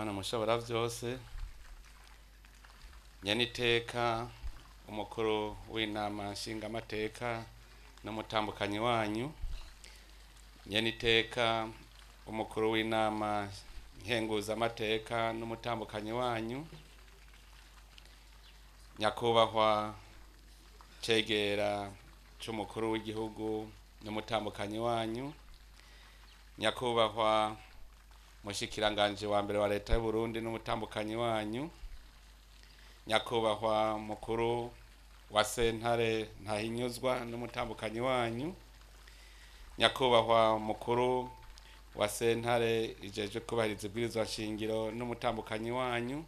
Mana mushobora vyose, nyeniteka umukuru w'inama nshingamateka n'umutambukanyi wanyu, nyeniteka umukuru w'inama nkenguzamateka n'umutambukanyi wanyu, nyakubahwa cegera c'umukuru w'igihugu n'umutambukanyi wanyu, nyakubahwa mushikiranganje wa mbere wa leta y'u Burundi n'umutambukanyi wanyu, nyakubahwa mukuru wa sentare ntahinyuzwa n'umutambukanyi wanyu, nyakubahwa mukuru wa sentare ijejwe kubahiriza ibwirizwa nshingiro n'umutambukanyi wanyu,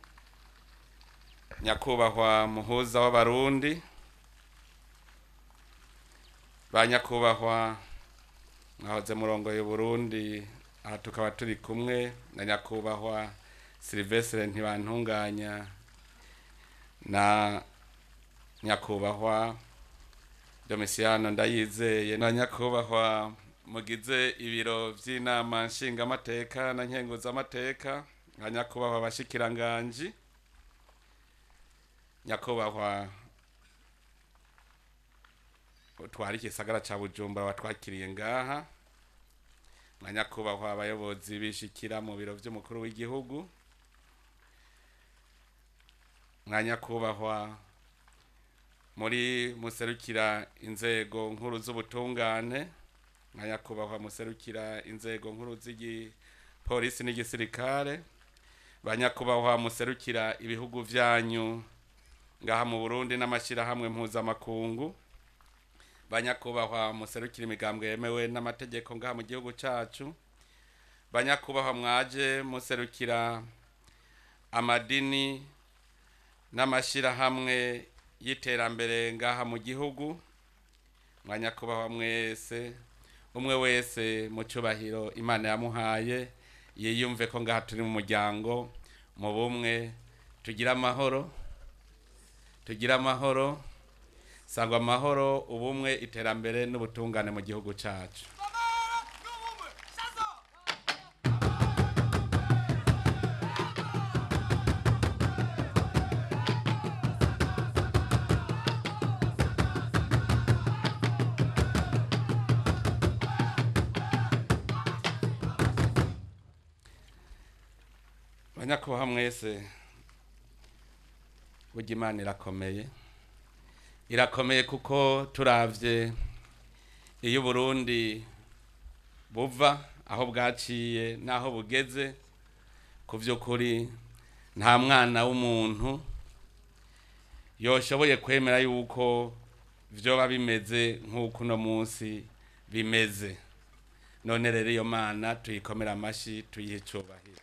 nyakubahwa muhuza w'abarundi, ba nyakubahwa mwahoze murongoye Burundi, aha tukaba turi kumwe na nyakubahwa Silvestre ntibantunganya na nyakubahwa Domiciano Ndayizeye na nyakubahwa mugize ibiro vy'inama nshingamateka na nkenguzamateka, na nyakubahwa abashikiranganji, nyakubahwa utwari igisagara ca Bujumbura watwakiriye ngaha, na nyakubahwa abayobozi bishikira mu biro vy'umukuru w'igihugu, na nyakubahwa muri muserukira inzego nkuru z'ubutungane, na nyakubahwa muserukira inzego nkuru z'igipolisi n'igisirikare, ba nyakubahwa muserukira ibihugu vyanyu ngaha mu Burundi n'amashirahamwe mpuzamakungu, ba nyakubahwa muserukira imigambwe yemewe n'amategeko ngaha mu gihugu cacu, ba nyakubahwa mwaje muserukira amadini n'amashirahamwe y'iterambere ngaha mu gihugu, mwa nyakubahwa mwese, umwe wese mu cubahiro Imana yamuhaye, yiyumve ko ngaha turi mu muryango mu bumwe, tugira amahoro, tugira amahoro, sangwa amahoro, ubumwe, iterambere n'ubutungane mu gihugu cacu. Banyakubahwa mwese, burya Imana irakomeye kuko turavye iyo Burundi buva aho bwaciye naho bugeze, ku vy'ukuri nta mwana w'umuntu yoshoboye kwemera yuko vyoba bimeze nk'uko uno munsi bimeze. None rero iyo Mana tuyikomera amashi, tuyihe icubahiro.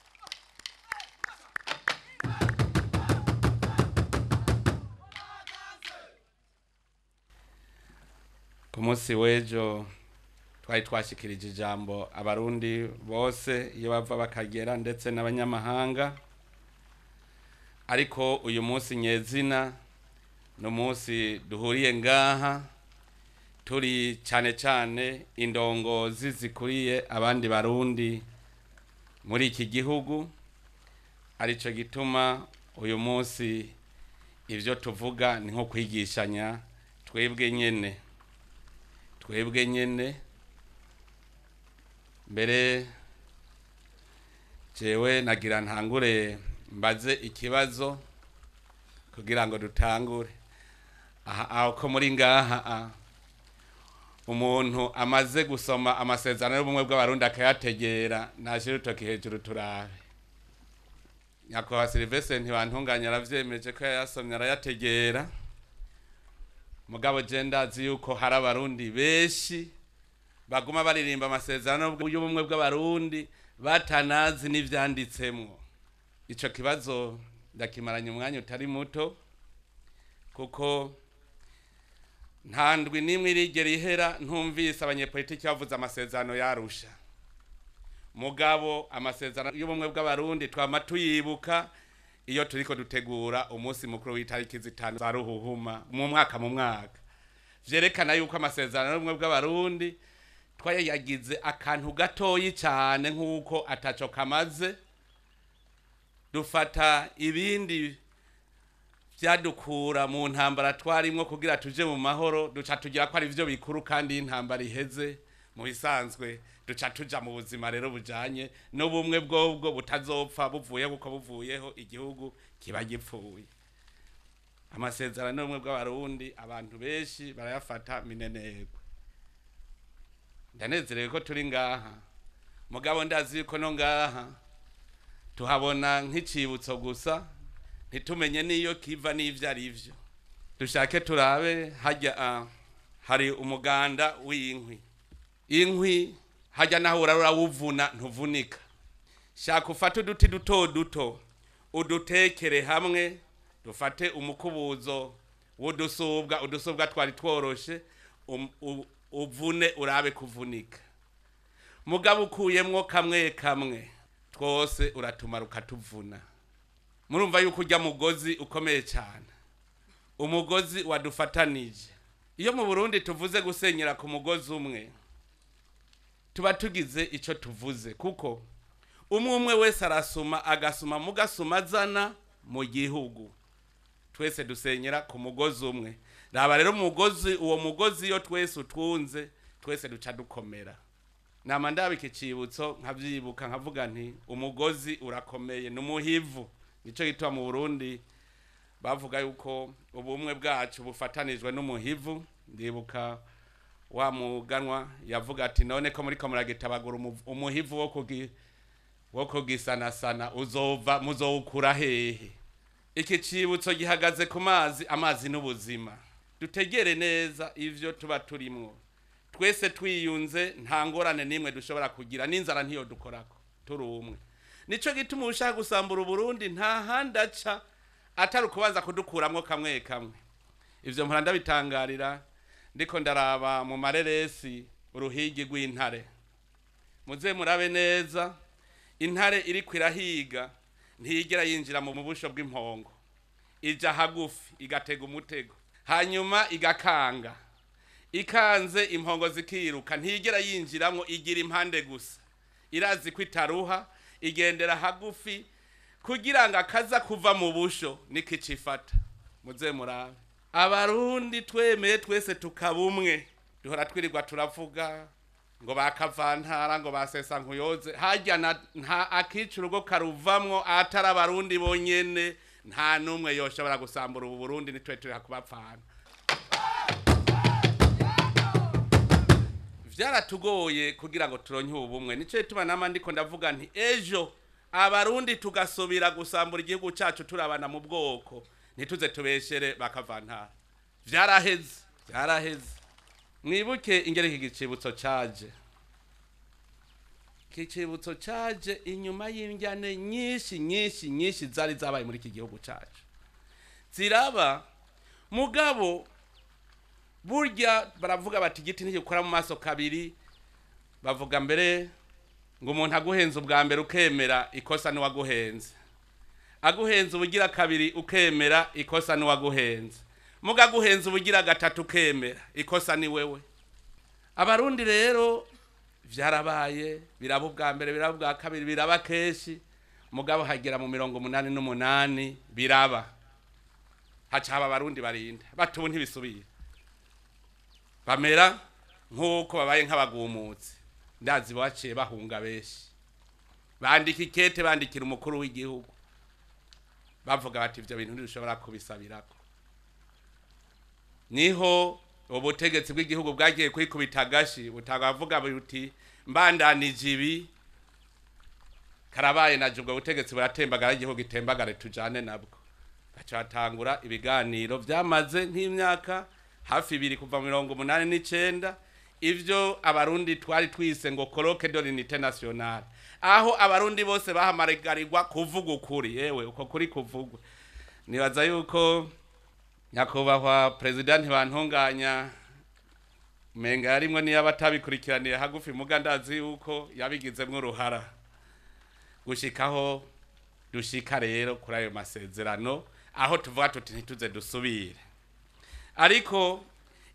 Ku munsi w'ejo twari twashikirije ijambo abarundi bose iyo bava bakagera, ndetse n'abanyamahanga, ariko uyu munsi nyezina no munsi duhuriye ngaha turi cane cane indongozi zikuriye abandi barundi muri iki gihugu, arico gituma uyu munsi ivyo tuvuga ni nko kwigishanya twebwe nyene. Mbere jewe nagira ntangure mbaze ikibazo kugira ngo dutangure. Aho ko muri ngaha umuntu amaze gusoma amasezerano y'ubumwe bw'abarundi akayategera, nashira utoki hejuru turabe. Nyakubahwa Silvestre ntibantunganya aravyemeje ko yasomye arayategera, mugabo je ndazi yuko hari abarundi benshi baguma baririmba amasezerano y'ubumwe bw'abarundi batanazi n'ivyanditsemwo. Ico kibazo ndakimaranye umwanya utari muto, kuko nta ndwi n'imwe irigera ihera ntumvise abanyepolitiki bavuze amasezerano yarusha. Mugabo amasezerano y'ubumwe bw'abarundi twama tuyibuka iyo turiko dutegura umunsi mukuru w'itariki 5 za Ruhuhuma mu mwaka. Vyerekana yuko amasezerano y'ubumwe bw'abarundi twayagize akantu gatoyi cyane nk'uko ataco kamaze, dufata ibindi byadukura mu ntambara twarimwo kugira tuje mu mahoro, duca tugira ko ari byo bikuru, kandi intambara iheze mu bisanzwe duca tuja mu buzima rero bujanye n'ubumwe bwobwo butazopfa buvuye kuko buvuyeho igihugu kiba gipfuye. Amasezerano n'ubumwe bw'abarundi abantu benshi barayafata minenegwe. Ndanezerewe ko turi ngaha, mugabo ndazi ko no ngaha tuhabona nk'icibutso gusa, ntitumenye niyo kiva n'ivyo ari vyo. Dushake turabe hajya hari umuganda w'inkwi. Inkwi hajya naho urawuvuna ntuvunika. Shaka ufate uduti duto duto udutekere hamwe, dufate umukubuzo udusubwa twari tworoshe, uvune urabe kuvunika. Mugabo ukuyemwo kamwe kamwe twose uratumara ukatuvuna. Murumva yuko urya mugozi ukomeye cyane, umugozi wadufatanije. Iyo mu Burundi tuvuze gusenyera ku mugozi umwe, tuba tugize ico tuvuze, kuko umwe wese arasuma agasuma mugasuma zana mu gihugu, twese dusenyera ku mugozi umwe. Raba rero uwo mugozi yo twese utwunze, twese duca dukomera. Nama ndabika icibutso nkavyibuka nkavuga nti umugozi urakomeye n'umuhivu. Nico gitwa mu Burundi bavuga yuko ubumwe bwacu bufatanijwe n'umuhivu. Ndibuka wa muganwa yavuga ati none ko muri ko muragitabagura umuhivu wo kugisanasana muzowukura hehe? Iki cibutso gihagaze ku mazi, amazi n'ubuzima. Dutegere neza ivyo tuba turimwo, twese twiyunze nta ngorane nimwe dushobora kugira, n'inzara ntiyo dukorako turi umwe. Nico gituma ushaka gusambura Burundi nta handaca atari kubanza kudukuramwo kamwe kamwe. Ivyo mpora ndabitangarira ndiko ndaraba mu mareresi uruhigi rw'intare. Muze murabe neza, intare iri kwirahiga ntiyigera yinjira mu mubusho bw'impongo, ija hagufi igatega umutego, hanyuma igakanga, ikanze impongo zikiruka, ntiyigera yinjiramwo, igira impande gusa. Irazi kwitaruha, igendera hagufi kugira ngo akaza kuva mu busho nikicifata. Muze murabe Abarundi twemeye twese tukabumwe, duhora twirirwa turavuga ngo bakavantara ngo basesa nkuyoze, hajya nta akica urugo karuvamwo atari Abarundi bonyene, nta numwe yoshobora gusambura ubu Burundi, nitwe turi kubapfana. Vyaratugoye kugira ngo turonke ubumwe, nico ituma nama ndiko ndavuga nti ejo Abarundi tugasubira gusambura igihugu cacu turabana mu bwoko, ntituze tubeshere bakavantara. Vyaraheze. Mwibuke ingere iki gicibutso caje. Kicibutso caje inyuma y'injyane nyinshi zari zabaye muri iki gihugu cacu. Ziraba mugabo burya baravuga bati igiti ntigikora mu maso kabiri. Bavuga mbere ngo umuntu aguhenze ubwa mbere ukemera, ikosa ni waguhenze. Aguhenze ubugira kabiri ukemera, ikosa ni waguhenze. Muga guhenze ubugira gatatu ukemera, ikosa ni wewe. Abarundi rero vyarabaye, biraba ubwa mbere, biraba ubwa kabiri, biraba keshi. Mugabo hagera mu 88 biraba. Haca haba Abarundi barinda, batubu ntibisubira. Bamera nkuko babaye nk'abagumutse. Ndazi baciye bahunga beshi. Bandika ikete, bandikira umukuru w'igihugu, bavuga bati ivyo bintu ntibishobora kubisabirako. Niho ubutegetsi bw'igihugu bwagiye kwikubita agashi, butagavuga buti mbandanije ibi karabaye naje ubwo butegetsi buratembagara, igihugu itembagare tujane nabwo. Bacatangura ibiganiro vyamaze nk'imyaka hafi 2 kuva 1989. Ivyo Abarundi twari twise ngo colloque de l'unité nationale, aho Abarundi bose bahamagarirwa kuvuga ukuri. Yewe uko kuri kuvugwa, nibaza yuko nyakubahwa president bantunganya menga yarimwe niyo batabikurikiraniye hagufi, muga ndazi yuko yabigizemwe uruhara gushikaho dushika rero kuri ayo masezerano, aho tuvuga tuti ntituze dusubire. Ariko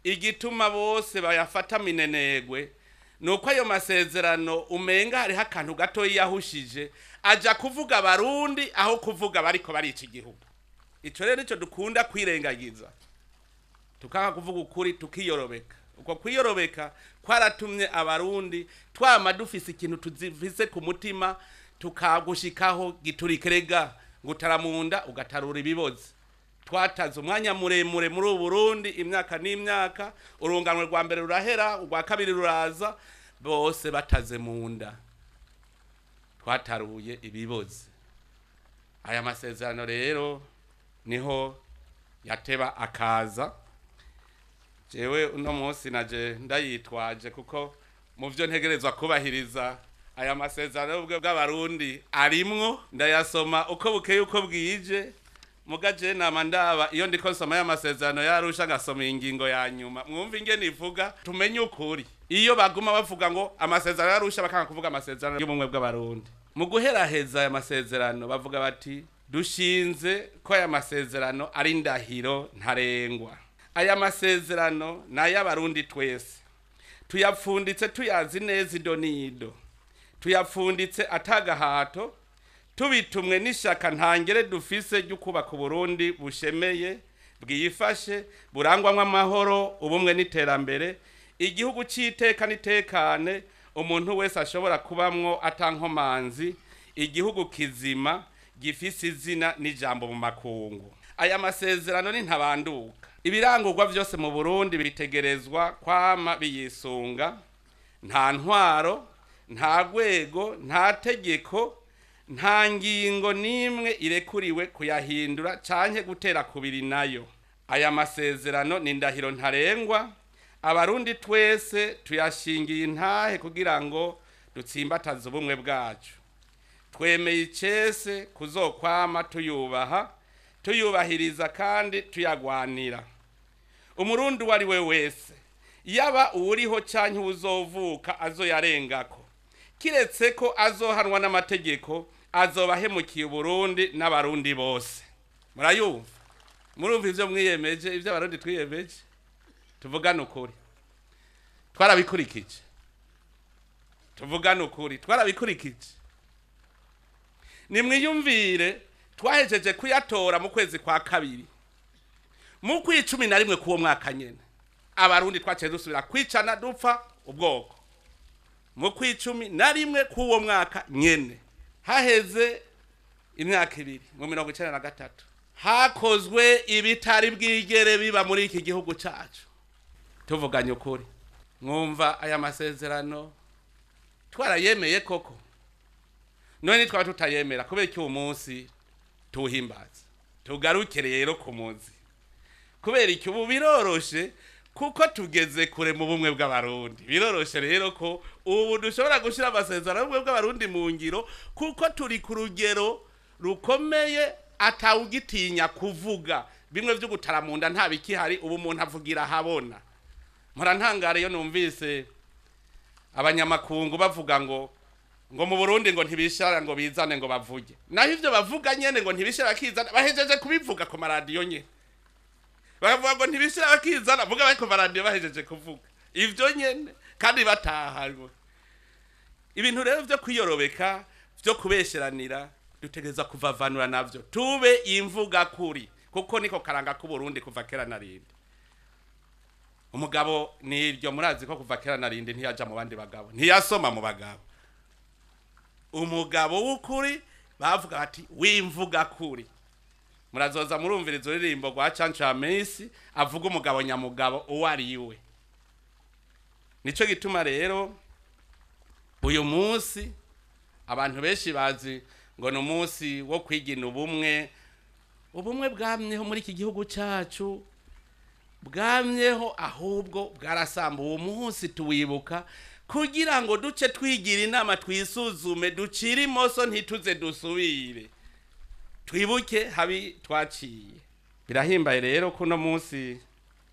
igituma bose bayafata minenegwe nuko ayo masezerano umenga hariho akantu gato yahushije aja kuvuga abarundi aho kuvuga bariko barica igihugu. Ico rero nico dukunda kwirengagiza, tukanga kuvuga ukuri tukiyorobeka. Uko kwiyorobeka kwaratumye abarundi twama dufise ikintu tuzifise ku mutima tukagushikaho giturikirega ngutaramunda ugatarura ibibozi. Twataze umwanya muremure muri Burundi imyaka n'imyaka, urunganwe rwa mbere rurahera, urwa kabiri ruraza, bose bataze munda. Twataruye ibibozi. Aya masezerano rero niho yateba akaza. Jewe uno munsi naje ndayitwaje kuko mu byo ntegerezwa kubahiriza aya masezerano bw'abarundi arimwo, ndayasoma uko bukeye uko bwije. Mugaje nama ndaba iyo ndiko nsoma ya masezerano yarusha ngasoma ingingo ya nyuma, mwumva ingene ivuga tumenye ukuri. Iyo baguma bavuga ngo amasezerano yarusha bakanga kuvuga amasezerano y'ubumwe bw'abarundi, mu guheraheza aya masezerano bavuga bati dushinze ko aya masezerano ari ndahiro ntarengwa. Aya masezerano n'ay'abarundi twese, tuyapfunditse tuyazi neza idonido, tuyapfunditse atagahato, tubitumwe n'ishaka ntangere dufise ryo kubaka Burundi bushemeye, bwiyifashe, burangwamwe amahoro, ubumwe n'iterambere, igihugu cy'iteka n'itekane, umuntu wese ashobora kubamwo atankomanzi, igihugu kizima gifise izina n'ijambo mu makungu. Aya masezerano ni ntabanduka. Ibirangurwa byose mu Burundi bitegerezwa kwama biyisunga, nta ntwaro, nta rwego, nta tegeko, nta ngingo nimwe irekuriwe kuyahindura canke gutera kubiri nayo. Aya masezerano ni ndahiro ntarengwa, abarundi twese tuyashingiye intahe kugira ngo dutsimbataze ubumwe bwacu. Twemeye icese kuzokwama tuyubaha, tuyubahiriza kandi tuyagwanira. Umurundi wari we wese, yaba uwuriho canke uzovuka azoyarengako, kiretse ko azohanwa n'amategeko, azobahemukiye Burundi n'abarundi bose. Murayumva? Murumva ivyo mwiyemeje, ivyo abarundi twiyemeje? Tuvugana ukuri. Twarabikurikije. Tuvugana ukuri, twarabikurikije. Nimwiyumvire twahejeje kuyatora mu kwezi kwa kabiri. Mu kw'icumi na rimwe kuwo mwaka nyene, abarundi twaciye dusubira kwicana dupfa ubwoko. Mu kw'icumi na rimwe kuwo mwaka nyene, haheze imyaka ibiri, mu 1993 hakozwe ibitari bwigere biba muri iki gihugu cyacu. Tuvuganye ukuri, mwumva aya masezerano twarayemeye koko? None twaba tutayemera kubera iki uwo munsi tuhimbaza? Tugaruke rero ku muzi. Kubera iki ubu biroroshe kuko tugeze kure mu bumwe bw'abarundi. Biroroshe rero ko ubu dushobora gushira amasezerano y'ubumwe bw'abarundi mu ngiro kuko turi ku rugero rukomeye atawugitinya kuvuga. Bimwe byo gutaramunda nta bikihari, ubu umuntu avugira habona. Mpora ntangare yo numvise abanyamakungu bavuga ngo mu Burundi ngo ntibishara ngo bizane ngo bavuge. Naho ivyo bavuga nyene ngo ntibishara kizana, bahejeje kubivuga ku maradiyo nye. Bavuga ngo ntibishira bakizana, vuga bari ku maradiyo bahejeje kuvuga. Ivyo nyene kandi bataharwa. Ibintu rero byo kwiyorobeka, byo kubesheranira, dutegereza kuvavanura navyo. Tube imvuga kuri, kuko niko karanga ku Burundi kuva kera narindi. Umugabo niryo murazi ko kuva kera narindi ntiyaja mu bandi bagabo, ntiyasoma mu bagabo. Umugabo w'ukuri bavuga bati wimvuga kuri. Murazoza murumviriza uririmbo rwa Canca Messi avuga umugabo nyamugabo uwari iwe. Nico gituma rero uyu munsi abantu benshi bazi ngo no munsi wo kwigina ubumwe bwamyeho muri iki gihugu cyacu, bwamyeho ahubwo bwarasamba. Uwo munsi tuwibuka kugira ngo duce twigira inama, twisuzume, ducire imoso ntituze dusubire, twibuke habi twaciye. Birahimbaye rero kuno munsi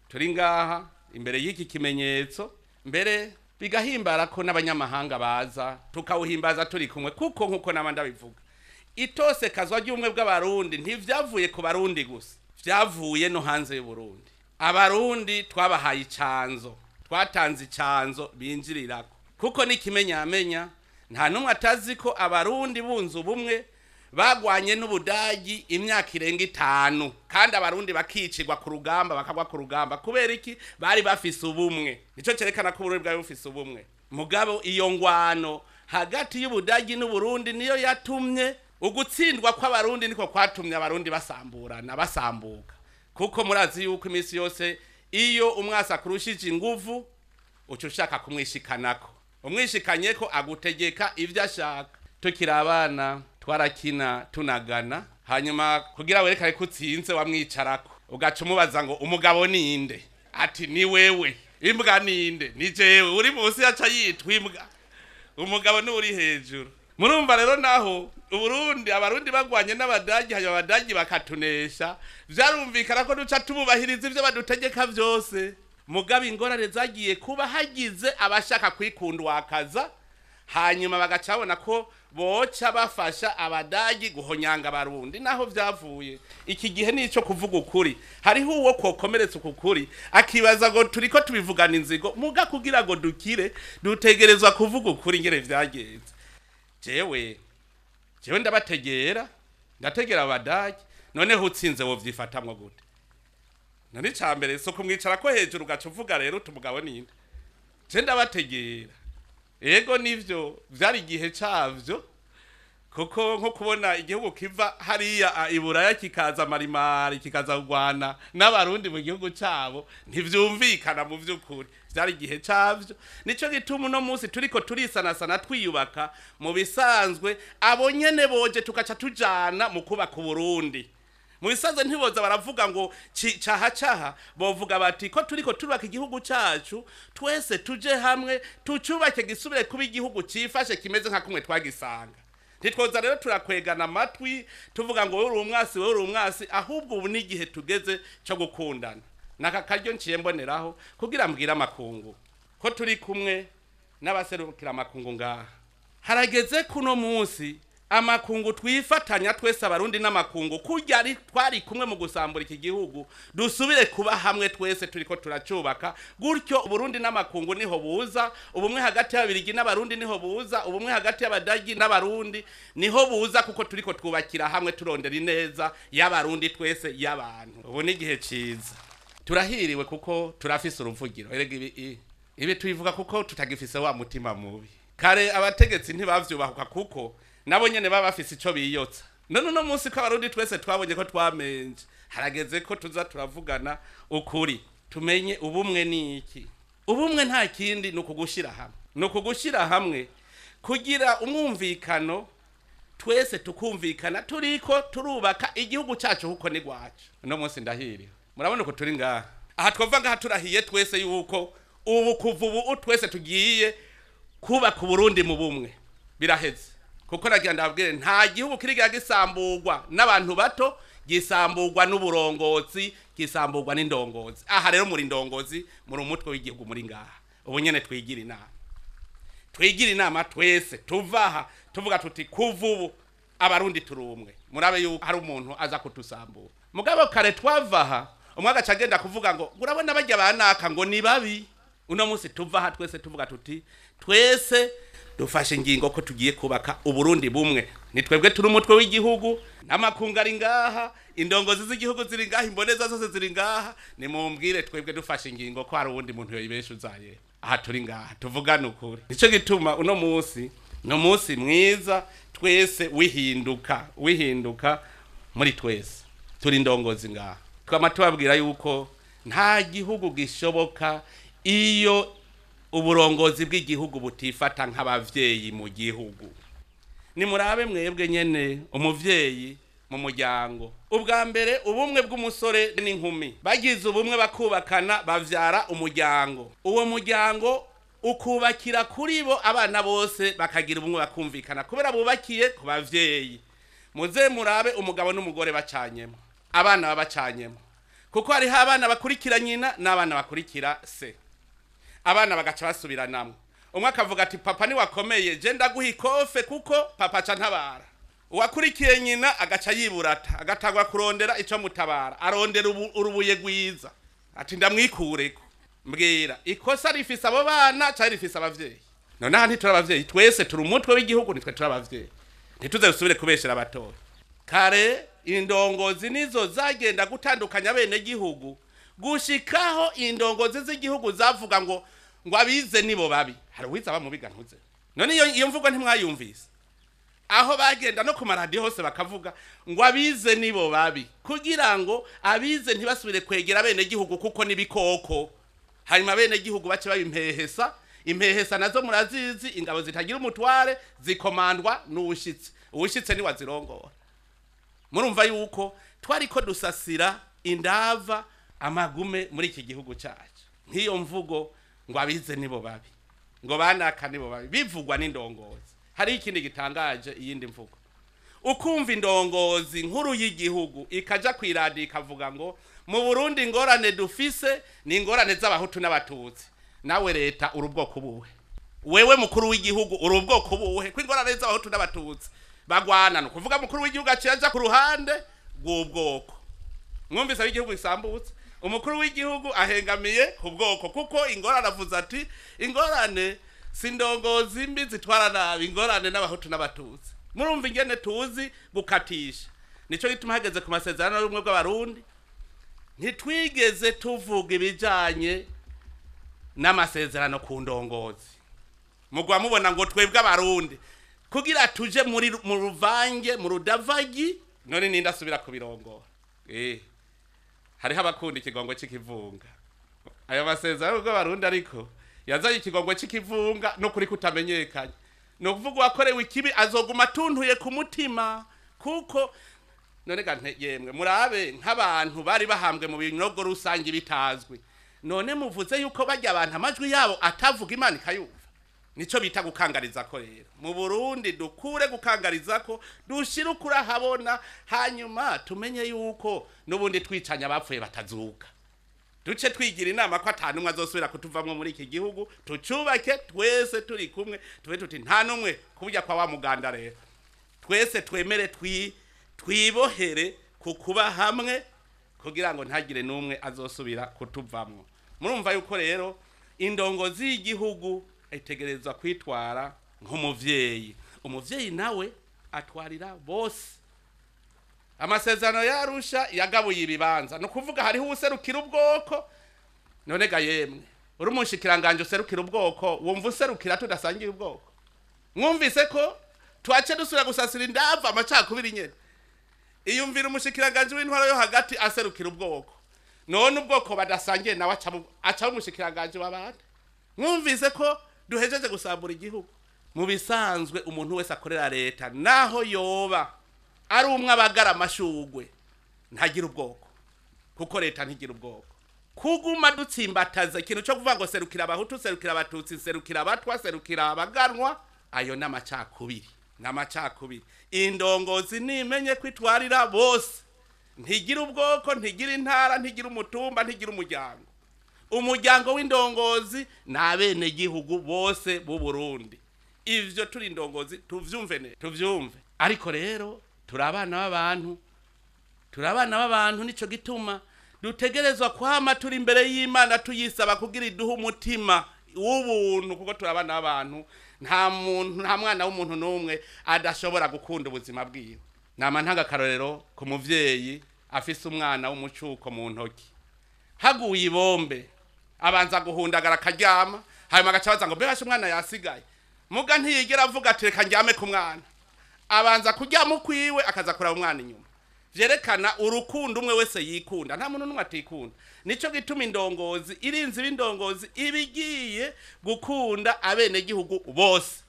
turi ngaha imbere y'iki kimenyetso, mbere bigahimbara ko n'abanyamahanga baza tukawuhimbaza turi kumwe, kuko nkuko nabandi bivuga itose kazwa ry'umwe bw'abarundi ntivyavuye ku barundi gusa, vyavuye no hanze y'u Burundi. Abarundi twabahaye icanzo, twatanze icanzo binjirirako. kuko n'ikimenyamenya nta numwe atazi ko abarundi bunze ubumwe bagwanye n'Ubudagi imyaka irenga 5 kandi abarundi bakicirwa ku rugamba bakagwa ku rugamba kubera iki bari bafise ubumwe. Nico cerekana ko Uburundi bwari bufise ubumwe. Mugabo iyo ngwano hagati y'Ubudagi n'Uburundi niyo yatumye ugutsindwa kw'abarundi niko kwatumye abarundi basamburana basambuka, kuko murazi yuko imisi yose iyo umwasa kurushije inguvu uco ushaka kumwishikanako, umwishikanyeko agutegeka ivyo ashaka. Tukiri abana twarakina tunagana, hanyuma kugira werekane ko utsinze wamwicarako ugaca umubaza ngo umugabo ninde, ati ni wewe. Imbwa ninde, ni jewe. Uri munsi yaca yitwa imbwa, umugabo ni uri hejuru. Murumva rero naho Uburundi abarundi bagwanye n'Abadagi hanyuma Abadagi bakatunesha, vyarumvikana ko duca tububahiriza ivyo badutegeka vyose. Mugabe ingorane zagiye kuba hagize abashaka kwikundwakaza, hanyuma bagacabona ko boca bafasha Abadagi guhonyanga Abarundi. Naho vyavuye iki gihe nico kuvuga ukuri, hariho uwo kokomeretsa ukuri akibaza ngo turiko tubivugana inzigo, muga kugira ngo dukire dutegerezwa kuvuga ukuri ngere vyagenze. Jewe ndabategera, ndategera Abadagi, none hutsinze wo vyifatamwe gute? Nari cambere so kumwicara ko hejuru gaca uvuga rero tumugabo ninde. Je ndabategera. Ego nivyo vyari gihe cavyo, kuko nko kubona igihugu kiva hariya Iburaya kikaza marimari kikaza kugwana n'abarundi mu gihugu cabo ntivyumvikana mu vy'ukuri. Vyari gihe cavyo, nico gituma no munsi turiko turisanasana twiyubaka mu bisanzwe. Abo nyene boje tukaca tujana mu kubaka Burundi. Mu bisanzwe ntiboza baravuga ngo caha bovuga bati ko turiko turubaka igihugu cacu twese tuje hamwe tucubake gisubire kuba igihugu cifashe kimeze nka kumwe twagisanga. Ntitwoza rero turakwegana amatwi tuvuga ngo uri umwasi, ahubwo ubu ni igihe tugeze cyo gukundana. Naka karyo nciye mboneraho kugira mbwira amakungu ko turi kumwe n'abaserukira amakungu ngaha. Harageze kuno munsi amakungu twifatanya twese abarundi n'amakungu kurya ari twari kumwe mu gusambura iki gihugu, dusubire kuba hamwe twese turiko turacubaka. Gutyo Uburundi n'amakungu niho buza, ubumwe hagati y'Ababirigi n'Abarundi niho buza, ubumwe hagati y'Abadagi n'Abarundi niho buza, kuko turiko twubakira hamwe turondera ineza y'Abarundi twese y'abantu. Ubu ni igihe ciza, turahiriwe kuko turafise uruvugiro. Erega ibi tubivuga kuko tutagifise wa mutima mubi. Kare abategetsi ntibavyubahuka kuko nabo nyene baba bafise ico biyotsa. None no munsi ko Abarundi twese twabonye ko twamenje, harageze ko tuza turavugana ukuri, tumenye ubumwe ni iki. Ubumwe nta kindi nukugushira hamwe, nukugushira hamwe kugira umwumvikano, twese tukumvikana turiko turubaka igihugu cacu huko ni gwacu. No munsi ndahiriwe, murabona ko turi ngaha. Aha twova ngaha turahiye twese yuko ubu kuva ubu twese tugiye kubaka Burundi mu bumwe. Biraheze, kuko nagira ndabwire nta gihugu kirigira gisamburwa n'abantu bato, gisamburwa n'uburongozi, gisamburwa n'indongozi. Aha rero muri ndongozi muri umutwe w'igihugu muri ngaha. Ubu nyene twigira inama twese tuvaha tuvuga tuti kuvubu Abarundi turumwe. Murabe yuko hari umuntu aza kutusambura. Mugabo kare twavaha umwaga cagenda kuvuga ngo urabona bajya banaka ngo ni babi. Uno munsi tuvaha twese tuvuga tuti twese dufashe ingingo ko tugiye kubaka Uburundi bumwe. Ni twebwe turi umutwe w'igihugu, n'amakungu ari ngaha, indongozi z'igihugu ziri ngaha, imboneza zose ziri ngaha. Ni mumbwire twebwe dufashe ingingo ko hari uwundi muntu yoyibeshuzaye. Aha turi ngaha tuvugana ukuri. Nico gituma uno munsi no munsi mwiza twese wihinduka muri twese turi indongozi ngaha. Twama tubabwira yuko nta gihugu gishoboka iyo uburongozi bw'igihugu butifata nk'abavyeyi mu gihugu. Ni murabe mwebwe nyene umuvyeyi mu muryango. Ubwa mbere ubumwe bw'umusore n'inkumi bagize ubumwe bakubakana bavyara umuryango. Uwo muryango ukubakira kuri bo, abana bose bakagira ubumwe bakumvikana kubera bubakiye ku bavyeyi. Muze murabe umugabo n'umugore bacanyemo, abana babacanyemo, kuko hari abana bakurikira nyina n'abana bakurikira se. Abana bagaca basubiranamwe. Umwe akavuga ati papa ni wakomeye, je ndaguha ikofe kuko papa ca ntabara. Uwakurikiye nyina agaca yiburata, agatagwa kurondera ico mutabara, arondera urubuye gwiza. Ati ndamwikureko. Mbwira ikosa rifise abo bana cyari rifise abavyeyi. none aha ntiturabavyeyi twese turi umutwe w'igihugu nitwe turabavyeyi ntituze gusubire kubeshera abatoya kare indongozi nizo zagenda gutandukanya bene gihugu gushikaho indongozi z'igihugu zavuga ngo abize nibo babi hari uwiza bamubiga ntuze none iyo mvugo ntimwayumvise aho bagenda no ku maradiyo hose bakavuga ngo abize nibo babi kugira ngo abize ntibasubire kwegera bene gihugu kuko nibikoko hanyuma bene gihugu bace babimpehesa impehesa nazo murazizi ingabo zitagira umutware zikomandwa n'ubushitse ni wazirongora murumva yuko twariko dusasira indava amagume muri iki gihugu cyacu nk'iyo mvugo ngo abize nibo babi ngo banaka nibo babi bivugwa n'indongozi hari ikindi gitangaje iyindi mvugo ukumva indongozi nkuru y'igihugu ikaja kwiradi ikavuga ngo mu Burundi ingorane dufise ni ingorane z'abahutu n'abatutsi nawe leta urubwoko buhe wewe mukuru w'igihugu urubwoko buhe kw'ingorane z'abahutu n'abatutsi bagwana no kuvuga mukuru w'igihugu aciyaja ku ruhande rw'ubwoko mwumvise ab'igihugu isambutse umukuru w'igihugu ahengamiye ku bwoko kuko ingorane avuze ati ingorane sindongozi mbi zitwara nabi ingorane n'abahutu n'abatutsi murumva ingene tuzi gukatisha nico gituma hageze ku masezerano y'ubumwe bw'abarundi ntitwigeze tuvuga ibijanye n'amasezerano ku ndongozi mugwa mubona ngo twebwe abarundi kugira tuje mu ruvange mu rudavagi none ninda subira kubirongora hariho abakunda ikigongo c'ikivunga ayo masezerano bw'abarundi ariko yazaye ikigongo c'ikivunga no kuri kutamenyekanye no kuvuga wakorewe ikibi azoguma atuntuye ku mutima kuko none gante yemwe murabe nk'abantu bari bahambwe mu binogo rusange bitazwi none muvuze yuko bajya abantu amajwi yabo atavuga Imana ikayumva nico bita gukangariza ko rero mu Burundi dukure gukangariza ko dushira ukura habona hanyuma tumenye yuko nubundi twicanya abapfuye batazuka duce twigira inama ko atanumwe azosubira kutuvamwe muri iki gihugu tucubake twese turi kumwe tuve tuti nta numwe kubujya kwa wa muganda rero twese twemere twibohere kukuba hamwe kugira ngo ntagire numwe azosubira kutuvamwe murumva yuko rero indongozi y'igihugu itegerezwa kwitwara nk'umuvyeyi umuvyeyi nawe atwarira bose amasezerano yarusha yagabuye ibibanza no kuvuga hariho userukira ubwoko none ga yemwe uri umushikiranganje userukira ubwoko wumva userukira tudasangiye ubwoko mwumvise ko twace dusubira gusasira indava amacakubiri nyene iyumvira umushikiranganje w'intwaro yo hagati aserukira ubwoko none ubwoko badasangiye nawe aca umushikiranganje w'abandi mwumvise ko duhejeje gusambura igihugu mu bisanzwe umuntu wese akorera leta naho yoba ari umwe abagara amashugwe ntagira ubwoko kuko leta ntigira ubwoko kuguma dutsimbataza ikintu cyo kuvuga ngo serukira abahutu serukira abatutsi serukira abatwa serukira abaganwa ayo n'amacakubiri indongozi nimenye kwitwarira bose ntigira ubwoko ntigira intara ntigira umutumba ntigira umuryango w'indongozi n'abene gihugu bose b'u Burundi ivyo turi indongozi tuvyumve ariko rero turabana b'abantu nico gituma dutegerezwa kwama turi imbere y'Imana tuyisaba kugira iduha umutima w'ubuntu kuko turabana b'abantu nta mwana w'umuntu n'umwe adashobora gukunda ubuzima bwiwe nama ntanga karorero ku muvyeyi afise umwana w'umucuko mu ntoki haguye ibombe abanza guhundagara akaryama hanyuma agacabaza ngo mbega umwana yasigaye muga ntiyigera avuga ati reka njyame ku mwana abanza kuryama ukwiwe akaza kuraba umwana inyuma vyerekana urukundo umwe wese yikunda nta muntu n'umwe atikunda nico gituma indongozi irinzi b'indongozi ibigiye gukunda abene gihugu bose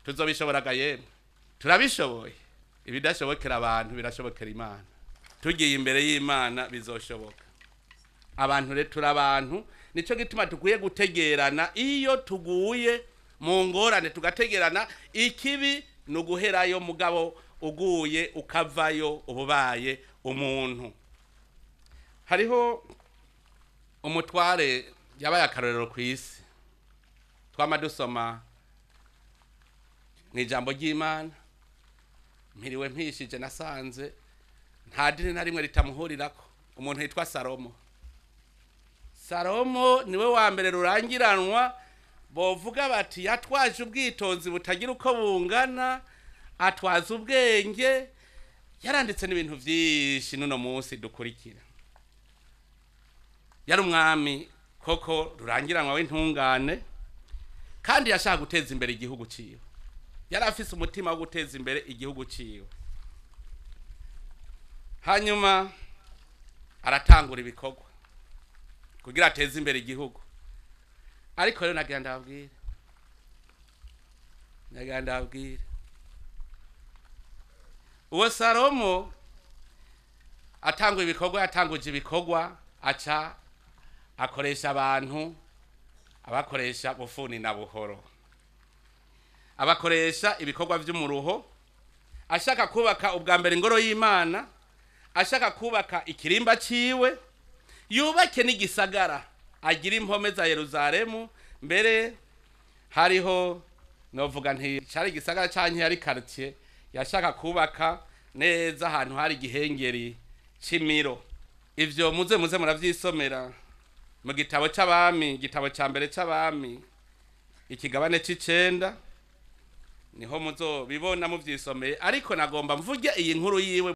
tuzobishoboraga yemwe turabishoboye ibidashobokera abantu birashobokera Imana tugiye imbere y'Imana bizoshoboka abantu rero turabantu nico gituma tuguye gutegerana iyo tuguye mu ngorane tugategerana ikibi no guherayo mugabo uguye ukavayo ububaye umuntu hariho umutware yabaye akarorero ku isi twama dusoma mu ijambo ry'Imana mpiriwe mpishije nasanze nta dini na rimwe ritamuhurirako umuntu yitwa Salomo niwe wa mbere rurangiranwa bovuga bati yatwaje ubwitonzi butagira uko bungana, atwaza ubwenge, yaranditse n'ibintu byinshi nuno munsi dukurikira. Yari umwami koko rurangiranwa w'intungane, kandi yashaka guteza imbere igihugu ciwe. Yari afise umutima wo guteza imbere igihugu ciwe. Hanyuma aratangura ibikorwa kugira ateze imbere igihugu. Ariko rero nagira ndababwire uwo Salomo yatanguje ibikorwa, aca akoresha abantu, abakoresha bufuni na buhoro, abakoresha ibikorwa vy'umuruho, ashaka kubaka ubwa mbere ingoro y'Imana, ashaka kubaka ikirimba ciwe, yubake n'igisagara, agira impome za Yerusalemu. Mbere hariho novuga nti cari igisagara canke yari quartier, yashaka kubaka neza ahantu hari igihengeri c'imiro. Ivyo muze muravyisomera mu gitabo c'abami, igitabo ca mbere c'abami, ikigabane c'9, niho muzobibona muvyisomeye. Ariko nagomba mvuge iyi nkuru yiwe